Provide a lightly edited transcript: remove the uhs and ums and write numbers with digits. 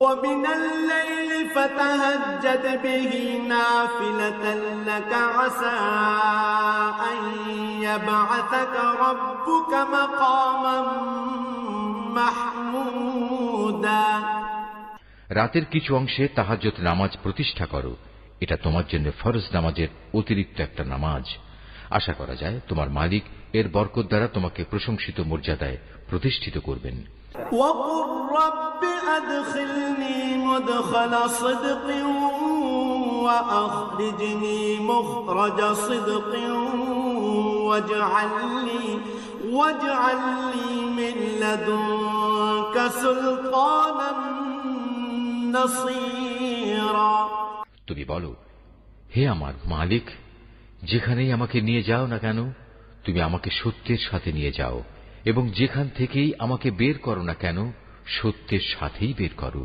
ومن الليل فتهجد به نافلة لك عسى أن يبعثك ربك مقاما محمودا। রাতের কিছু অংশে তাহাজ্জুদ নামাজ প্রতিষ্ঠা করো, এটা তোমার জন্য ফরজ নামাজের অতিরিক্ত একটা নামাজ। আশা করা যায় তোমার মালিক এর বরকত দ্বারা তোমাকে প্রশংসিত মর্যাদায় প্রতিষ্ঠিত করবেন। وقل رب أدخلني مدخل صدق وأخرجني مخرج صدق واجعل لي من لدنك سلطانا نصيرا। তুমি বলো, হে আমার মালিক, যেখানেই আমাকে নিয়ে যাও না কেন তুমি আমাকে সত্যের সাথে নিয়ে যাও, এবং যেখান থেকেই আমাকে বের করো না কেন সত্যের সাথেই বের করো।